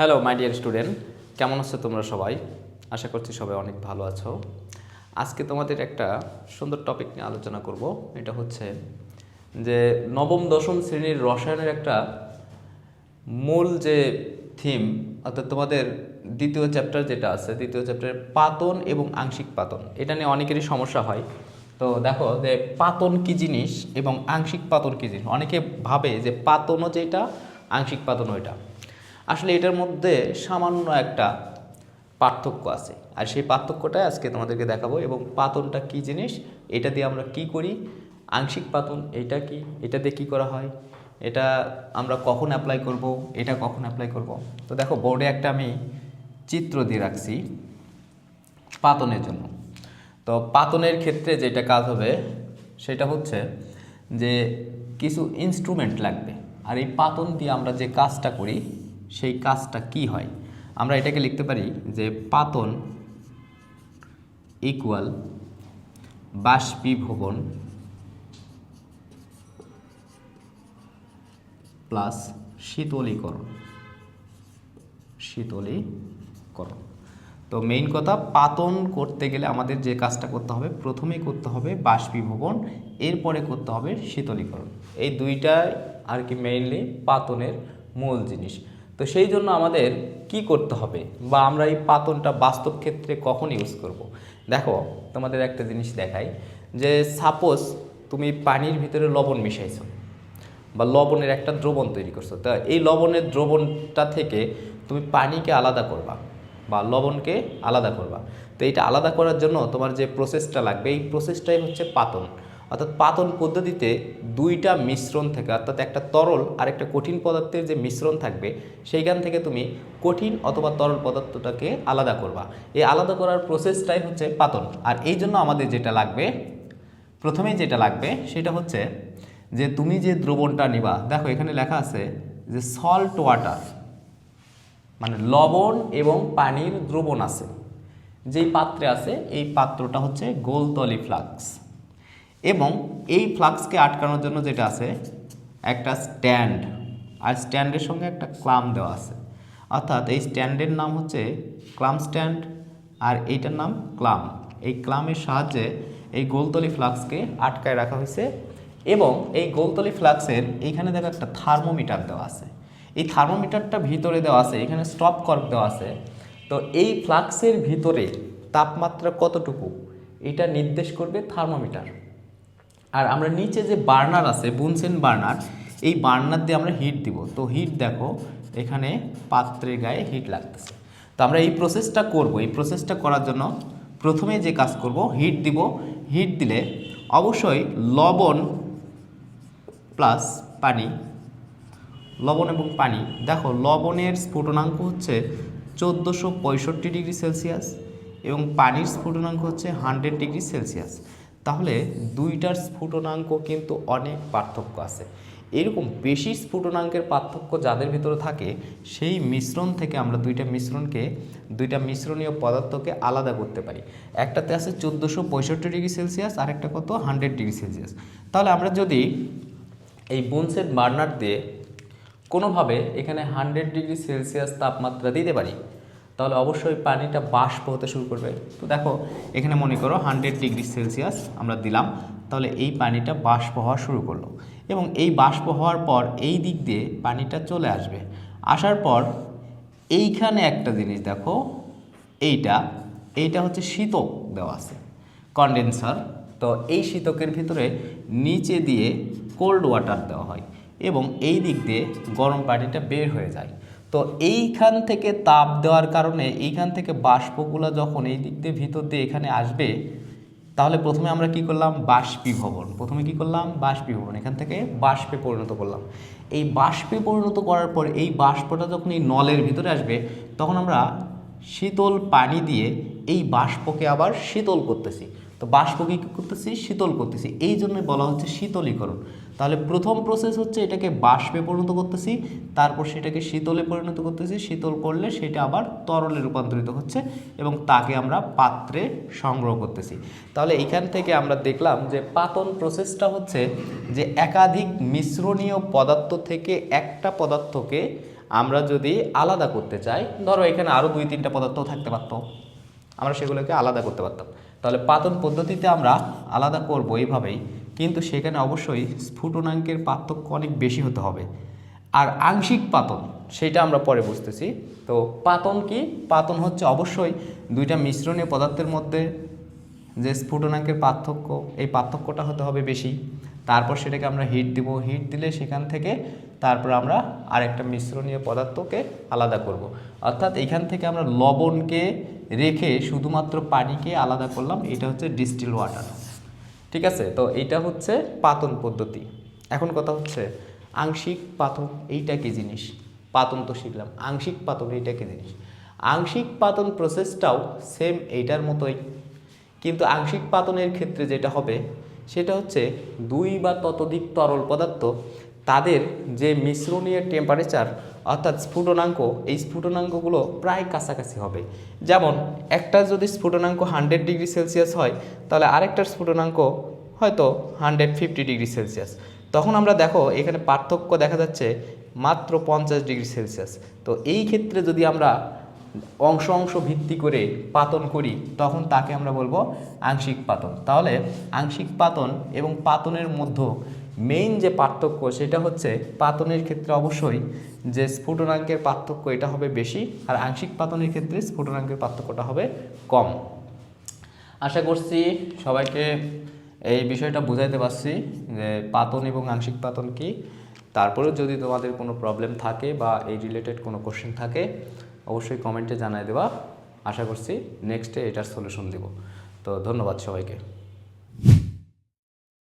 Hello my dear student, কেমন আছো তোমরা সবাই? আশা করছি সবাই অনেক ভালো আছো। আজকে তোমাদের একটা সুন্দর টপিক নিয়ে আলোচনা করব। এটা হচ্ছে যে নবম দশম শ্রেণীর রসায়নের একটা মূল যে থিম, অর্থাৎ তোমাদের দ্বিতীয় চ্যাপ্টার যেটা আছে, দ্বিতীয় চ্যাপ্টারের পাতন এবং আংশিক পাতন, এটা নিয়ে অনেকেরই সমস্যা হয়। তো দেখো যে পাতন কী জিনিস এবং আংশিক পাতন কী জিনিস। অনেকে ভাবে যে পাতনও যেটা, আংশিক পাতন ওইটা। আসলে এটার মধ্যে সামান্য একটা পার্থক্য আছে, আর সেই পার্থক্যটাই আজকে তোমাদেরকে দেখাবো। এবং পাতনটা কী জিনিস, এটা দিয়ে আমরা কি করি, আংশিক পাতন এটা কি, এটা দিয়ে কী করা হয়, এটা আমরা কখন অ্যাপ্লাই করব, এটা কখন অ্যাপ্লাই করব। তো দেখো বোর্ডে একটা আমি চিত্র দিয়ে রাখছি পাতনের জন্য। তো পাতনের ক্ষেত্রে যেটা কাজ হবে সেটা হচ্ছে যে কিছু ইনস্ট্রুমেন্ট লাগবে, আর এই পাতন দিয়ে আমরা যে কাজটা করি সেই কাজটা কি হয়। আমরা এটাকে লিখতে পারি যে পাতন ইকুয়াল বাষ্পীভবন প্লাস শীতলীকরণ। তো মেইন কথা, পাতন করতে গেলে আমাদের যে কাজটা করতে হবে, প্রথমেই করতে হবে বাষ্পীভবন, এরপরে করতে হবে শীতলীকরণ। এই দুইটাই আর কি মেইনলি পাতনের মূল জিনিস। তো সেই জন্য আমাদের কি করতে হবে, বা আমরা এই পাতনটা বাস্তব ক্ষেত্রে কখন ইউজ করব। দেখো তোমাদের একটা জিনিস দেখাই, যে সাপোজ তুমি পানির ভিতরে লবণ মিশাইছো বা লবণের একটা দ্রবণ তৈরি করছো। তা এই লবণের দ্রবণটা থেকে তুমি পানিকে আলাদা করবা বা লবণকে আলাদা করবা। তো এইটা আলাদা করার জন্য তোমার যে প্রসেসটা লাগবে, এই প্রসেসটাই হচ্ছে পাতন। অর্থাৎ পাতন পদ্ধতিতে দুইটা মিশ্রণ থেকে, অর্থাৎ একটা তরল আর একটা কঠিন পদার্থের যে মিশ্রণ থাকবে, সেইখান থেকে তুমি কঠিন অথবা তরল পদার্থটাকে আলাদা করবা। এই আলাদা করার প্রসেসটাই হচ্ছে পাতন। আর এই জন্য আমাদের যেটা লাগবে, প্রথমেই যেটা লাগবে সেটা হচ্ছে যে তুমি যে দ্রবণটা নিবা, দেখো এখানে লেখা আছে যে সল্ট ওয়াটার, মানে লবণ এবং পানির দ্রবণ আছে যেই পাত্রে আছে, এই পাত্রটা হচ্ছে গোলতলি ফ্লাক্স। এবং এই ফ্লাক্সকে আটকানোর জন্য যেটা আছে একটা স্ট্যান্ড, আর স্ট্যান্ডের সঙ্গে একটা ক্লাম দেওয়া আছে। অর্থাৎ এই স্ট্যান্ডের নাম হচ্ছে ক্লাম স্ট্যান্ড, আর এইটার নাম ক্লাম। এই ক্লামের সাহায্যে এই গোলতলি ফ্লাক্সকে আটকায় রাখা হয়েছে। এবং এই গোলতলি ফ্লাক্সের এইখানে দেখো একটা থার্মোমিটার দেওয়া আছে। এই থার্মোমিটারটা ভিতরে দেওয়া আছে, এখানে স্টপ কর্ক দেওয়া আছে। তো এই ফ্লাক্সের ভিতরে তাপমাত্রা কতটুকু এটা নির্দেশ করবে থার্মোমিটার। আর আমরা নিচে যে বার্নার আছে, বুনসেন বার্নার, এই বার্নার দিয়ে আমরা হিট দিব। তো হিট দেখো এখানে পাত্রের গায়ে হিট লাগতেছে। তো আমরা এই প্রসেসটা করব। এই প্রসেসটা করার জন্য প্রথমে যে কাজ করব, হিট দিব। হিট দিলে অবশ্যই লবণ প্লাস পানি, লবণ এবং পানি, দেখো লবণের স্ফুটনাঙ্ক হচ্ছে 1465 ডিগ্রি সেলসিয়াস এবং পানির স্ফুটনাঙ্ক হচ্ছে 100 ডিগ্রি সেলসিয়াস। তাহলে দুইটার স্ফুটনাঙ্ক কিন্তু অনেক পার্থক্য আছে। এরকম বেশি স্ফুটনাঙ্কের পার্থক্য যাদের ভিতরে থাকে, সেই মিশ্রণ থেকে আমরা দুইটা মিশ্রণীয় পদার্থকে আলাদা করতে পারি। একটাতে আছে 1465 ডিগ্রি সেলসিয়াস, আর একটা কত 100 ডিগ্রি সেলসিয়াস। তাহলে আমরা যদি এই বুনসেন বার্নার দিয়ে কোনোভাবে এখানে 100 ডিগ্রি সেলসিয়াস তাপমাত্রা দিতে পারি, তাহলে অবশ্যই পানিটা বাষ্প হতে শুরু করবে। তো দেখো এখানে মনে করো 100 ডিগ্রি সেলসিয়াস আমরা দিলাম, তাহলে এই পানিটা বাষ্প হওয়া শুরু করলো। এবং এই বাষ্প হওয়ার পর এই দিক দিয়ে পানিটা চলে আসবে। আসার পর এইখানে একটা জিনিস দেখো, এইটা হচ্ছে শীতক দেওয়া আছে, কনডেন্সার। তো এই শীতকের ভিতরে নিচে দিয়ে কোল্ড ওয়াটার দেওয়া হয় এবং এই দিক দিয়ে গরম পানিটা বের হয়ে যায়। তো এইখান থেকে তাপ দেওয়ার কারণে এইখান থেকে বাষ্পগুলো যখন এই দিক দিয়ে ভিতর দিয়ে এখানে আসবে, তাহলে প্রথমে আমরা কি করলাম, বাষ্পীভবন, এখান থেকে বাষ্পে পরিণত করলাম। এই বাষ্পে পরিণত করার পর এই বাষ্পটা যখন এই নলের ভিতরে আসবে, তখন আমরা শীতল পানি দিয়ে এই বাষ্পকে আবার শীতল করতেছি। তো বাষ্পকে কী করতেছি, শীতল করতেছি, এই জন্যই বলা হচ্ছে শীতলীকরণ। তাহলে প্রথম প্রসেস হচ্ছে এটাকে বাষ্পে পরিণত করতেছি, তারপর সেটাকে শীতলে পরিণত করতেছি, শীতল করলে সেটা আবার তরলে রূপান্তরিত হচ্ছে এবং তাকে আমরা পাত্রে সংগ্রহ করতেছি। তাহলে এইখান থেকে আমরা দেখলাম যে পাতন প্রসেসটা হচ্ছে যে একাধিক মিশ্রণীয় পদার্থ থেকে একটা পদার্থকে আমরা যদি আলাদা করতে চাই, ধরো এখানে আরও 2-3টা পদার্থ থাকতে পারতো, আমরা সেগুলোকে আলাদা করতে পারতাম। তাহলে পাতন পদ্ধতিতে আমরা আলাদা করব এইভাবেই, কিন্তু সেখানে অবশ্যই স্ফুটনাঙ্কের পার্থক্য অনেক বেশি হতে হবে। আর আংশিক পাতন সেটা আমরা পরে বুঝতেছি। তো পাতন কি? পাতন হচ্ছে অবশ্যই দুইটা মিশ্রণীয় পদার্থের মধ্যে যে স্ফুটনাঙ্কের পার্থক্য, এই পার্থক্যটা হতে হবে বেশি। তারপর সেটাকে আমরা হিট দিব, হিট দিলে সেখান থেকে তারপর আমরা আরেকটা মিশ্রণীয় পদার্থকে আলাদা করব। অর্থাৎ এখান থেকে আমরা লবণকে রেখে শুধুমাত্র পানিকে আলাদা করলাম, এটা হচ্ছে ডিস্টিল ওয়াটার। ঠিক আছে, তো এইটা হচ্ছে পাতন পদ্ধতি। এখন কথা হচ্ছে আংশিক পাতন এইটা কি জিনিস? পাতন তো শিখলাম, আংশিক পাতন এইটা কি জিনিস? আংশিক পাতন প্রসেসটাও সেম এইটার মতোই, কিন্তু আংশিক পাতনের ক্ষেত্রে যেটা হবে সেটা হচ্ছে 2 বা ততোধিক তরল পদার্থ তাদের যে মিশ্রণীয় টেম্পারেচার অর্থাৎ স্ফুটনাঙ্ক, এই স্ফুটনাঙ্কগুলো প্রায় কাছাকাছি হবে। যেমন একটা যদি স্ফুটনাঙ্ক 100 ডিগ্রি সেলসিয়াস হয়, তাহলে আরেকটার স্ফুটনাঙ্ক হয়তো 150 ডিগ্রি সেলসিয়াস। তখন আমরা দেখো এখানে পার্থক্য দেখা যাচ্ছে মাত্র 50 ডিগ্রি সেলসিয়াস। তো এই ক্ষেত্রে যদি আমরা অংশ অংশ ভিত্তি করে পাতন করি, তখন তাকে আমরা বলবো আংশিক পাতন। তাহলে আংশিক পাতন এবং পাতনের মধ্যে মেইন যে পার্থক্য সেটা হচ্ছে পাতনের ক্ষেত্রে অবশ্যই যে স্ফুটনাঙ্কের পার্থক্য এটা হবে বেশি, আর আংশিক পাতনের ক্ষেত্রে স্ফুটনাঙ্কের পার্থক্যটা হবে কম। আশা করছি সবাইকে এই বিষয়টা বুঝাইতে পারছি যে পাতন এবং আংশিক পাতন কি। তারপরেও যদি তোমাদের কোনো প্রবলেম থাকে বা এই রিলেটেড কোনো কোশ্চেন থাকে, অবশ্যই কমেন্টে জানাই দেবা। আশা করছি নেক্সটে এটার সলিউশন দেব। তো ধন্যবাদ সবাইকে।